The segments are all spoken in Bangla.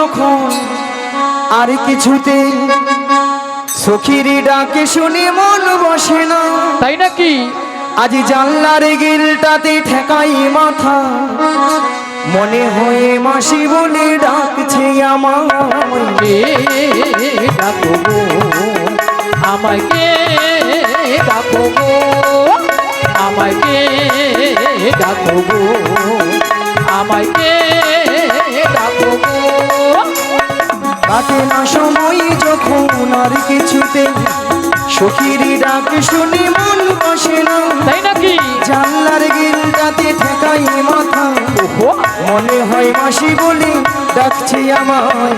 যখন আর কিছুতে সখীর ডাকে শুনে মন বসে না। তাই নাকি? আজ জানলার গিলটাতে ঠেকাই মাথা, মনে হয়ে মাসি বলে ডাকছে আমায়। ডাকো গো আমাকে, ডাকো গো আমাকে, ডাকো গো আমাকে, ডাকো গো। কাটে না সময় যখন আর কিছুতে সখীর ডাক শুনে মন বসে না। তাই নাকি? জানলার গিলটাতে ঠেকাই মাথা, মনে হয় মাসি বলে ডাকছে আমায়।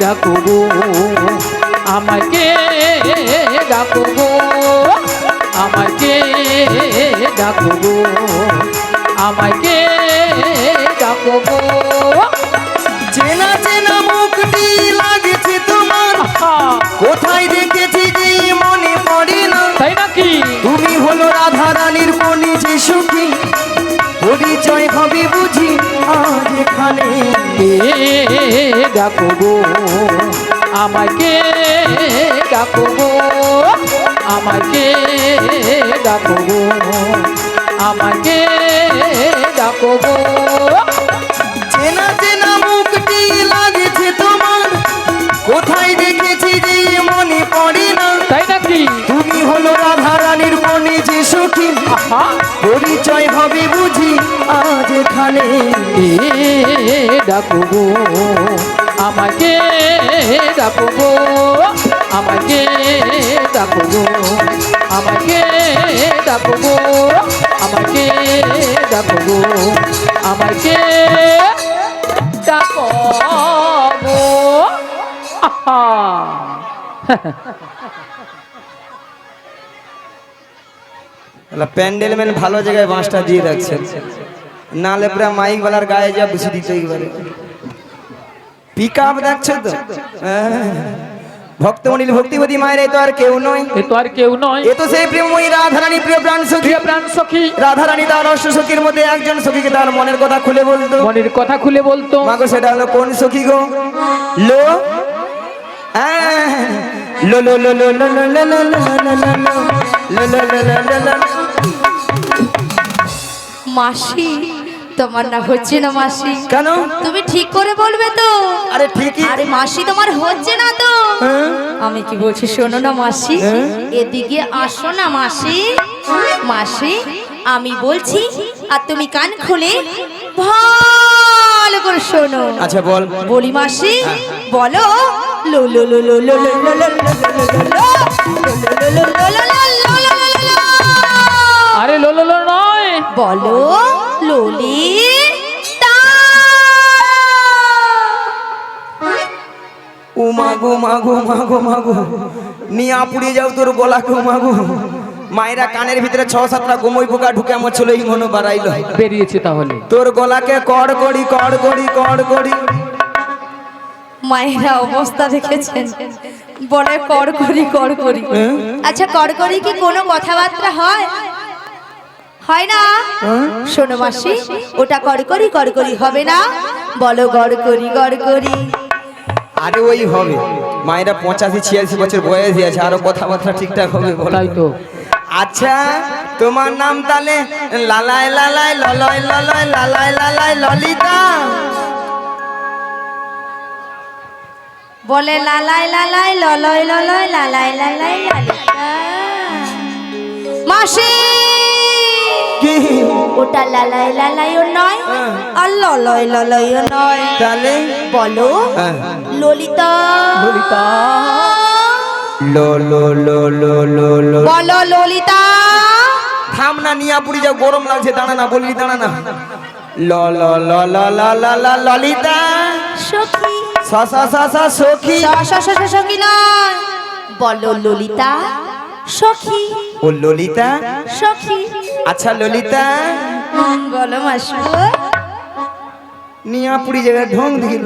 ডাকো গো আমাকে, ডাকো গো আমাকে, ডাকো গো আমাকে, ডাকো গো। চেনা চেনা মুখটি লাগছে তোমার, কোথায় দেখেছি যে মনে পড়ে না। তাই নাকি? তুমি হলো রাধা রানীর পণি যে সখী, পরিচয় হবে বুঝি আজ এখানে। ডাকো গো আমাকে, ডাকো গো আমাকে, ডাকো গো আমাকে, ডাকো গো। চেনা চেনা মুখটি লাগছে তোমার, কোথায় দেখেছি যে মনে পড়ে না। তাই নাকি? তুমি হলো রাধা রানীর পণি যে সখী, পরিচয় হবে বুঝি আজ এখানে। ডাকো গো আমাকে, ডাকো গো আমাকে, ডাকো গো আমাকে, ডাকো গো আমাকে, ডাকো গো আমাকে, ডাকো গো। প্যান্ডেল ম্যান ভালো জায়গায় বাঁশটা দিয়ে রাখছেন, নালে পুরা মাইক বালার গায়ে যা বুঝে দিতে একবারে। পিক আপ দেখছো তো? ভক্তমণির ভক্তিবতী মায়ের এ তো আর কেউ নয়, এ তো আর কেউ নয়, এ তো সেই প্রেমময়ী রাধারানী, প্রিয় প্রাণ সখী। প্রিয় প্রাণ সখী রাধারানী তার অষ্ট সখীর মধ্যে একজন সখীকে তার মনের কথা খুলে বলতো। মনের কথা খুলে বলতো। মাগো সেটা হলো কোন সখী গো? লো লো লো লো লো লো লো লো লো লো লো লো লো লো। মাসি, তোমার না হচ্ছে না মাসি? কেন? তুমি ঠিক করে বলবে তো? আরে ঠিকই। আরে মাসি, তোমার হচ্ছে না তো? আমি কি বলছি শোনো না মাসি, এদিকে আসো না মাসি। মাসি আমি বলছি, আর তুমি কান খুলে ভালো করে শোনো। আচ্ছা বল। বলি মাসি, বলো লো লো লো লো লো লো লো লো লো লো লো লো লো। আরে লো লো লো নয়, বলো ললিতা। ও মাগো মাগো মাগো মাগো, নিয়া পুড়িয়ে যাও তোর গলাকে। ও মাগো, মায়েরা কানের ভিতরে ৬-৭টা গোমই পোকা ঢুকে আমার ছিল, এই মনে বাড়াইলো। বেরিয়েছে তাহলে তোর গলাকে কড় করি কড় করি কড় করি। মায়েরা অবস্থা দেখেছেন, বলে কর করি কর করি। আচ্ছা কর করি কি কোনো কথাবার্তা হয়? হয় না? শোনো মাসি, ওটা কর করি হবে না, বলো গড় করি। আরে ওই হবে, মায়েরা 85-86 বছর বয়স আছে, আরো কথাবার্তা ঠিকঠাক হবে বলাই তো। আচ্ছা তোমার নাম তাহলে লালাই লালাই ললয় ললয় লালাই লালাই ললিতা? বলে লালাই লালাই ললয় ললয় লালাই লালাই ললিতা। মাসি কি? ওটা লালাই লালাইও নয়, আর ললয় ললয়ও নয়, তাহলে বলো ললিতা। ললিতা। লো লো লো লো লো লো। বলো ললিতা। থাম না, নিয়া পুরি যাও, গরম লাগছে, দাঁড়া না, বলবি দাঁড়া না। ল ল ল ল ল ল ল ললিতা। সখী। সা সা সা সা সখী। সখী নয়, বলো ললিতা সখী। ও ললিতা সখী। আচ্ছা ললিতা, বলো মাসু। নিয়া পুরি জায়গায় ঢং দিল,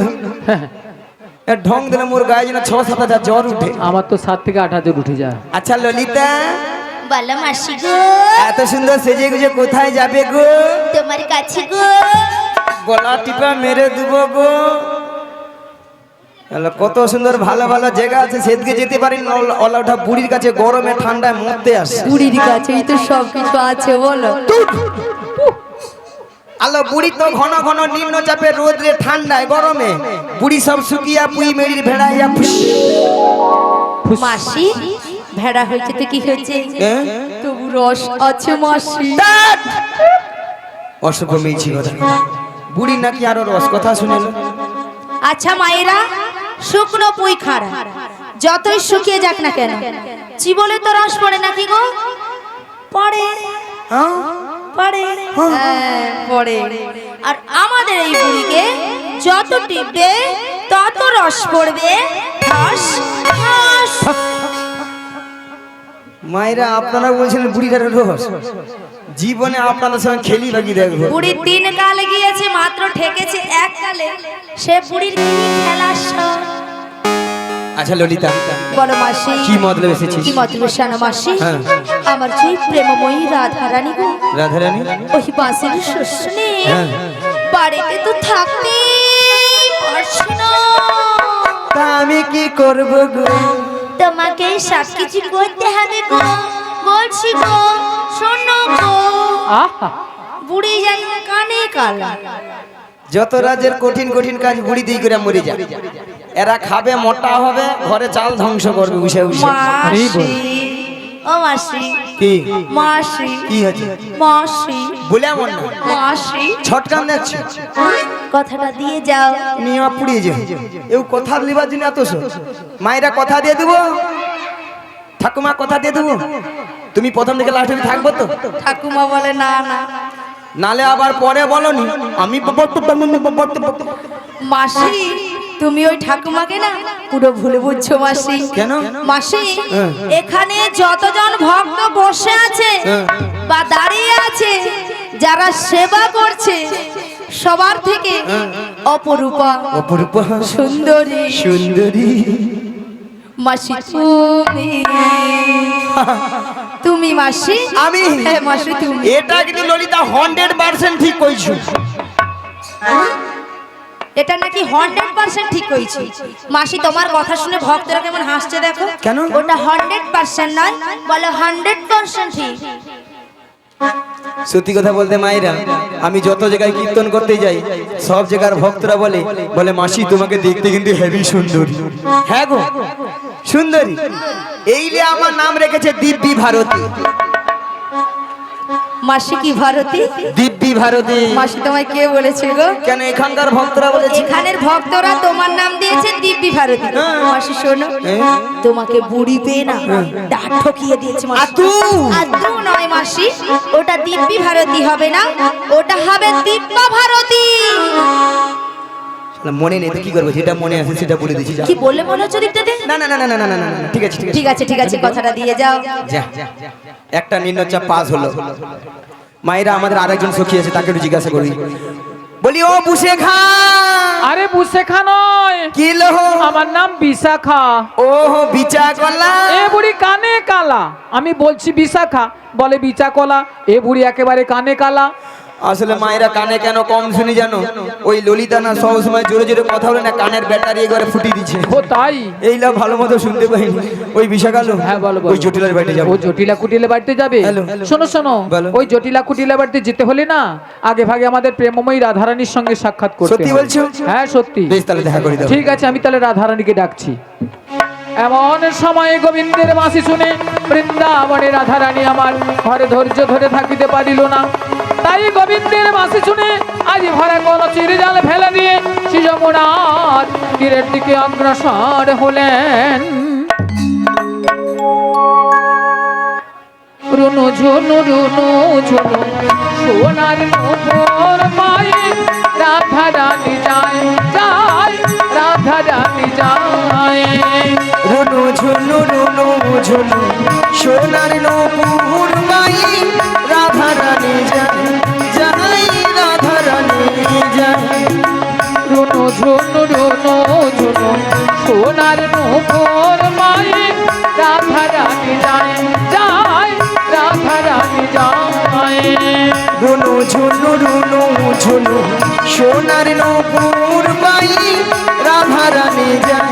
ঢং দিলে মোর গায়ে যেন ৬-৭ হাজার জ্বর উঠে। আমার তো 7 থেকে 8 হাজার উঠে যায়। আচ্ছা ললিতা, বলো মাসি গো। এত সুন্দর সেজে গুজে কোথায় যাবে গো? তোমার কাছে গো। গলা টিপা মেরে দেবো গো। তাহলে কত সুন্দর ভালো ভালো জায়গা আছে, সেদিকে যেতে পারি না। ওটা বুড়ির কাছে গরমে ঠান্ডায় মরতে আসে। বুড়ির কাছেই তো সব কিছু আছে বলো। আলো বুড়ি তো ঘন ঘন নিম্নচাপে রোদে ঠান্ডায় গরমে বুড়ি সব শুকিয়া পুই মেরির ভেড়াইয়া ফুস। মাসি ভেড়া হয়েছে তো কি হয়েছে, তবু রস আছে মাসি। অশুভ মেয়েছি কথা, বুড়ি নাকি আরো রস কথা শুনেল। আচ্ছা মায়েরা, শুকনো পুই খাড়া যতই শুকিয়ে যাক না কেন, চিবলে তো রস পড়ে নাকি গো? পড়ে, পড়ে, হ্যাঁ, পড়ে। আর আমাদের এই বুড়িকে যত টিপবে তত রস পড়বে। ঠাস, ঠাস। মায়েরা আপনারা বলছেন বুড়ির আরো রস, জীবনে আপনাদের সঙ্গে খেলি বাকি দেখবো। বুড়ির 3 কালে গিয়েছে, মাত্র ঠেকেছে 1 কালে। সে বুড়ির কি খেলার শখ। আচ্ছা ললিতা, বলো মাসি, কি মতলব এসেছিস? কি মতলব শানো মাসি? হ্যাঁ। আমার যে প্রেমময়ী রাধারানী গো, রাধারানী ওই বাঁশির শুনে হ্যাঁ। বাড়িতে তো থাকতে পারছি না। তা আমি কি করব গো? তোমাকে সব কিছু করতে হবে গো, বলছি গো, শোনো গো। আহা বুড়ি যেন কানে কালা। যত রাজ্যের কঠিন কঠিন কাজ বুড়ি দিয়ে করে মরে যায়। এরা খাবে, মোটা হবে, ঘরে চাল ধ্বংস করবে বসে বসে। মাসি, ও মাসি, কি মাসি, কি হচ্ছে? মাসি, বলে এমন না, মাসি, ছটকান দেখছি কথাটা দিয়ে যাও। নিয়ে পুড়িয়ে যাও। এও কথা লিবার জন্য এত সব। মায়েরা কথা দিয়ে দেবো, ঠাকুমা কথা দিয়ে দেবো, তুমি প্রথম থেকে লাস্ট অবধি থাকবো তো? ঠাকুমা বলে না না, নালে আবার পরে বলনি আমি মাসি তুমি ওই ঠাকুমাকে না পুরো ভুলে বুঝছো মাসি। কেন? মাসি, হ্যাঁ। এখানে যতজন ভক্ত বসে আছে হ্যাঁ। বা দাঁড়িয়ে আছে, যারা সেবা করছে, সবার থেকে অপরূপা, অপরূপা, সুন্দরী, সুন্দরী মাসি তুমি মাসি। আমি? হ্যাঁ মাসি তুমি। এটা কিন্তু ললিতা 100% ঠিক কইছো। এটা নাকি 100% ঠিক কইছি। মাসি তোমার কথা শুনে ভক্তরা কেমন হাসছে দেখো। কেন? ওটা 100% নয়, বলো 100% ঠিক। সত্যি কথা বলতে মায়েরা, আমি যত জায়গায় কীর্তন করতে যাই, সব জায়গার ভক্তরা বলে মাসি তোমাকে দেখতে কিন্তু হেভি সুন্দরী। হ্যাঁ গো সুন্দরী। এইলে আমার নাম রেখেছে দিব্যি ভারতী। মাসি কি ভারতী? দিব্যি ভারতী। মাসি তোমায় কে বলেছে গো? কেন এখানকার ভক্তরা বলেছে? এখানের ভক্তরা তোমার নাম দিয়েছে দিব্যি ভারতী। মাসি শোনো, হ্যাঁ। তোমাকে বুড়ি পেয়ে না দাঁত ঠকিয়ে দিয়েছে মাসি। আতু আদৌ নয় মাসি, ওটা দিব্যি ভারতী হবে না, ওটা হবে দিব্যা ভারতী। মনে নেই তো কি করবো, যেটা মনে আছে সেটা বলে দিচ্ছি। কি বললে মনে হচ্ছে দিকটাতে? না না না না না না না না, ঠিক আছে ঠিক আছে ঠিক আছে ঠিক আছে, কথাটা দিয়ে যাও। যা একটা নিম্নচাপ পাস হলো। মায়েরা আমাদের আরেকজন সখী আছে, তাকে একটু জিজ্ঞাসা করি। বলি ও বুসে খা। আরে বুসেখা নয়, কি লো? আমার নাম বিশাখা। ও বিচা কলা। এ বুড়ি কানে কালা, আমি বলছি বিশাখা, বলে বিচা কলা। এ বুড়ি একেবারে কানে কালা। আসলে মায়েরা কানে কেন কম শুনি জানো? ওই ললিতা না সব সময় জোরে জোরে কথা বলে না, কানের ব্যাটারি একবারে ফুটিয়ে দিচ্ছে। ও তাই? এইলা ভালো মতো শুনতে পাইনি। ওই বিশাখালো, হ্যাঁ বলো ওই জটিলার বাড়িতে যাবো। ও জটিলা কুটিলা বাড়িতে যাবে? হ্যালো। শোনো শোনো, বলো। ওই জটিলা কুটিলা বাড়িতে যেতে হলে না আগে ভাগে আমাদের প্রেমময়ী রাধারানীর সঙ্গে সাক্ষাৎ করতে সত্যি হবে। বলছো? হ্যাঁ সত্যি। বেশ তাহলে দেখা করে দাও। ঠিক আছে, আমি তাহলে রাধারানীকে ডাকছি। এমন সময় গোবিন্দের বাঁশি শুনে বৃন্দাবনে রাধারানী আমার ঘরে ধৈর্য ধরে থাকিতে পারিল না। তাই গোবিন্দের বাঁশি শুনে আজ ভরা কলসির জাল ফেলে দিয়ে শ্রী যমুনার তীরের দিকে অগ্রসর হলেন। রুনু ঝুনু রুনু ঝুনু সোনার নূপুর মায়ে রাধা রানী যায় যায়, রাধা রানী যায়। রুনু ঝুনু রুনু ঝুনু সোনার নূপুর মাই রাধা রানী যায় যায়, রাধা রানী যায়। রুনু ঝুনু রুনু ঝুনু সোনার নূপুর মায়ে রাধা রানী যায় যায়, রাধা রানী যায়। রুনু ঝুনু রুনু ঝুনু সোনার নূপুর মাই রাধা রানী যায়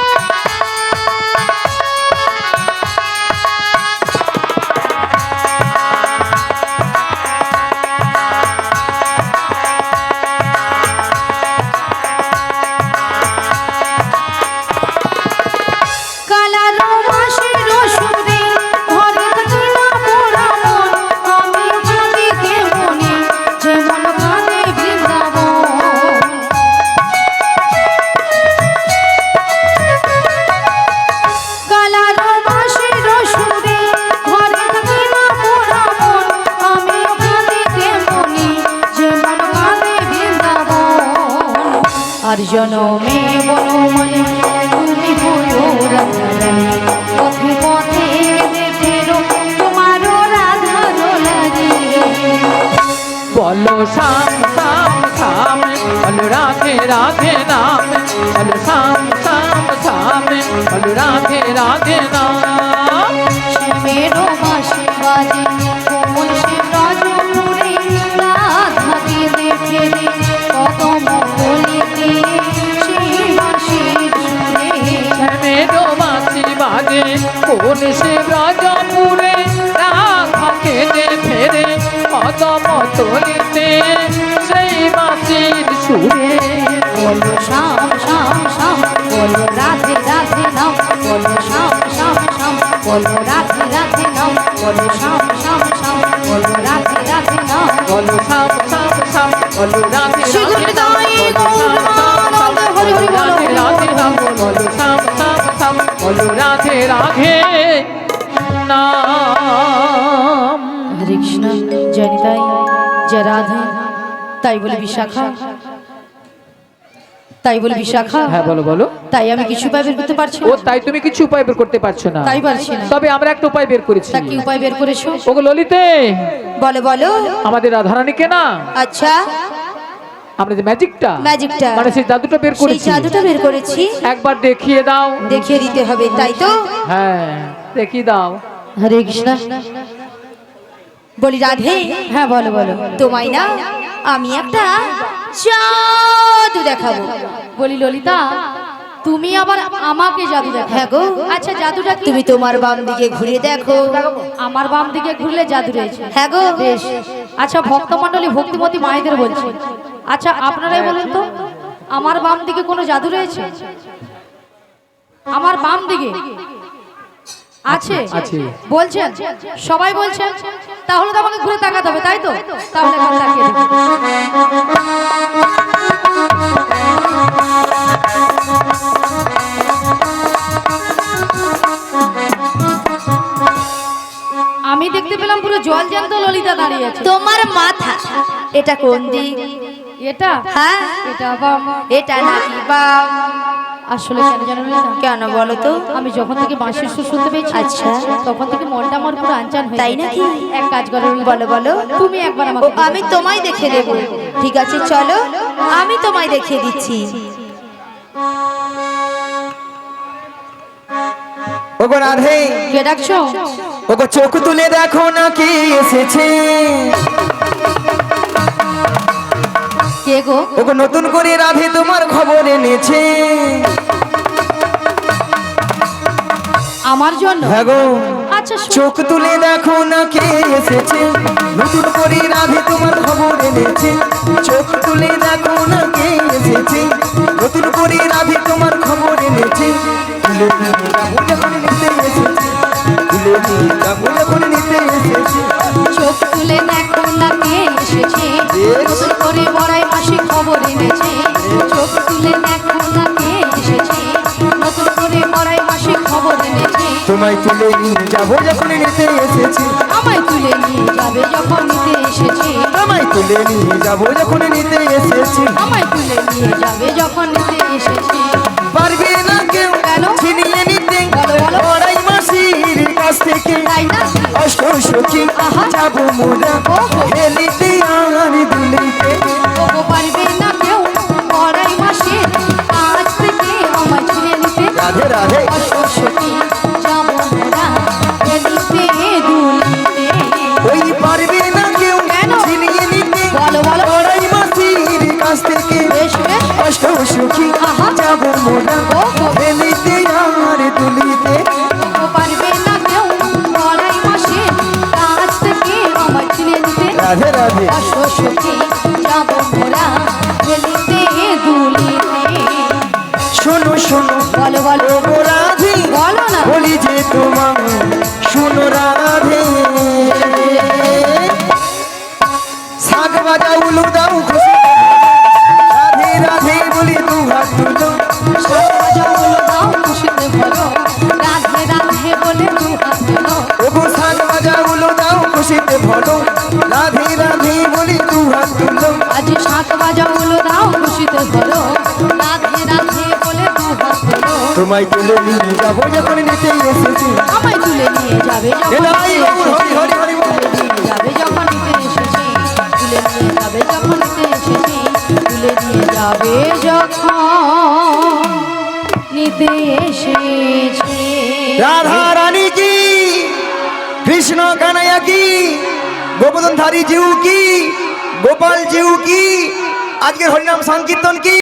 আর জনমে বনমালী তুমি হলো রাধারানী পথে পথে ফেরো তোমারও রাধার লাগি বলো শ্যাম শ্যাম শ্যাম বলো রাধে রাধে নাম বলো শ্যাম শ্যাম শ্যাম বলো রাধে রাধে নাম শ্যামেরও বাঁশি বাজে কোমল সে ব্রজপুরে রাধাকে দেখে রে কদম কলিতে সেই বাঁশির সুরে শ্যামেরও বাঁশি বাজে কোন সে ব্রজপুরে রাধাকে দেখে রে কদম তলিতে সেই বাঁশির সুরে বলো শ্যাম শ্যাম শ্যাম বলো রাধে রাধে নাম বলো শ্যাম শ্যাম শ্যাম বলো রাধে রাধে নাম বলো শ্যাম শ্যাম শ্যাম বলো রাধে রাধে নাম বলো শ্যাম শ্যাম শ্যাম বলো রাধে শ্রী গুরুদাই গৌরানন্দ হরি হরি বলো রাধে রাধে নাম বলো শ্যাম শ্যাম শ্যাম বলো রাধে রাধে নাম। হরে কৃষ্ণ জয় নিতাই জয় রাধে। তাই বলে বিশাখা তাই বলে বিশাখা হ্যাঁ বলো বলো। তাই আমি কিছু উপায় বের করতে পারছি ও না। তাই তুমি কিছু উপায় বের করতে পারছো না? তাই পারছি না। তবে আমরা একটা উপায় বের করেছি। তা কি উপায় বের করেছো? ওগো ললিতে, বলো বলো। আমাদের রাধারানীকে না আচ্ছা আমরা যে ম্যাজিকটা ম্যাজিকটা মানে সেই জাদুটা বের সেই করেছি, জাদুটা বের করেছি, একবার দেখিয়ে দাও। দেখিয়ে দিতে হবে তাই তো? হ্যাঁ দেখিয়ে দাও। হরে কৃষ্ণ। বলি রাধে, হ্যাঁ বলো বলো। তোমায় না আমি একটা জাদু দেখাবো। বলি ললিতা, তুমি আবার আমাকে জাদু দেখাও? হ্যাঁ গো। আচ্ছা জাদুটা কি? তুমি তোমার বাম দিকে ঘুরে দেখো। আমার বাম দিকে ঘুরলে জাদু রয়েছে? হ্যাঁ গো। বেশ। আচ্ছা ভক্তমণ্ডলী ভক্তিমতী মায়েদের বলছি, আচ্ছা আপনারাই বলুন তো আমার বাম দিকে কোনো জাদু রয়েছে? আমার বাম দিকে আছে? আছে। বলছেন? সবাই বলছেন? তাহলে তো আমাকে ঘুরে তাকাতে হবে তাই তো? তাহলে এখন তাকিয়ে দেখি। আমি দেখতে পেলাম পুরো জল জ্যান্ত ললিতা দাঁড়িয়ে আছে। তোমার মাথা এটা কোন দিক? এটা হ্যাঁ এটা বাম। এটা নাকি বাম? আসলে কেন জানো ললিতা? কেন বলো তো? আমি যখন থেকে বাঁশির সুর শুনতে পেয়েছি, আচ্ছা। তখন থেকে মনটা আমার পুরো আনচান হয়ে তাই গেছে। নাকি? এক কাজ করো ললিতা, বলো বলো। তুমি একবার ও আমাকে আমি তোমায় দেখে দেব। ঠিক আছে চলো আমি তোমায় দেখিয়ে দিচ্ছি। ওগো রাধে, কে ডাকছো? ওগো চোখ তুলে দেখো না কে এসেছে। কে গো? ওগো নতুন করে রাধে তোমার খবর এনেছে। আমার জন্য? হ্যাঁ গো। আচ্ছা শোনো। চোখ তুলে দেখো না কে এসেছে, নতুন করে রাধে তোমার খবর এনেছে। চোখ তুলে দেখো না কে এসেছে, নতুন করে রাধে তোমার খবর এনেছে। তুলে নিয়ে যাবো যখন নিতে এসেছে, তুলে নিয়ে যাবো যখন নিতে এসেছে। চোখ তুলে দেখো না কে এসেছে, নতুন করে বড়াই মাসি খবর এনেছে। চোখ তুলে দেখো না কে এসেছে, নতুন করে বড়াই মাসি খবর এনেছে। তোমায় তুলে নিয়ে যাবো যখন নিতে এসেছে, আমায় তুলে নিয়ে যাবে যখন নিতে এসেছে। আমায় তুলে নিয়ে যাবো যখন নিতে এসেছে। আমায় তুলে নিয়ে যাবে যখন নিতে এসেছে। পারবে না কেউ কেন? ছিনিয়ে নিতে বলো, বলো। বড়াই মাসির কাছ থেকে। তাই না? অষ্ট সখী আহা। যাবো মোরা ওহো। খেলিতে আর দুলিতে। ওগো পারবে না কেউ বড়াই মাসে আজ থেকে আমায় ছিঁড়ে নিতে। রাধে রাধে। অশ্বসখী যাবো মোরা খেলিতে দুলিতে। ওই পারবে না কেউ কেন? ছিনিয়ে নিতে বলো, বলো। বড়াই মাসির কাছ থেকে। বেশ বেশ। অষ্ট সখী আহা। যাবো মোরা ওহো। খেলিতে আর দুলিতে। ওগো পারবে না কেউ বড়াই মাসে আজ থেকে আমায় ছিঁড়ে নিতে। রাধে রাধে। অশ্বসখী যাবো মোরা খেলিতে দুলিতে। শোনো শোনো বলো বলো। ওগো রাধে, বলো না। বলি যে তোমার শোনো রাধে। শাক বাজাও উলু দাও খুশি, রাধে রাধে বলি দু হাত তুলো। রাধে রাধে বলে দু হাত তোলো। ওগো শাক বাজাও উলু দাও খুশিতে ভলো, রাধে রাধে বলি দু হাত তুলো। আজ 7 বাজা হলো দাও খুশিতে ভরো। তোমায় তুলে নিয়ে যাবো যখন নিতে এসেছি। আমায় তুলে নিয়ে যাবে যখন এলাই বাবুর হরি হরি হরি বল। তুলে নিয়ে যাবে যখন নিতে এসেছি, তুলে নিয়ে যাবে যখন নিতে এসেছি, তুলে নিয়ে যাবে যখন নিতে এসেছি। রাধা রানী কি, কৃষ্ণ কানাইয়া কি, গোবর্ধনধারী জিউ কি, গোপাল জিউ কি, আজকের হরিনাম সংকীর্তন কি।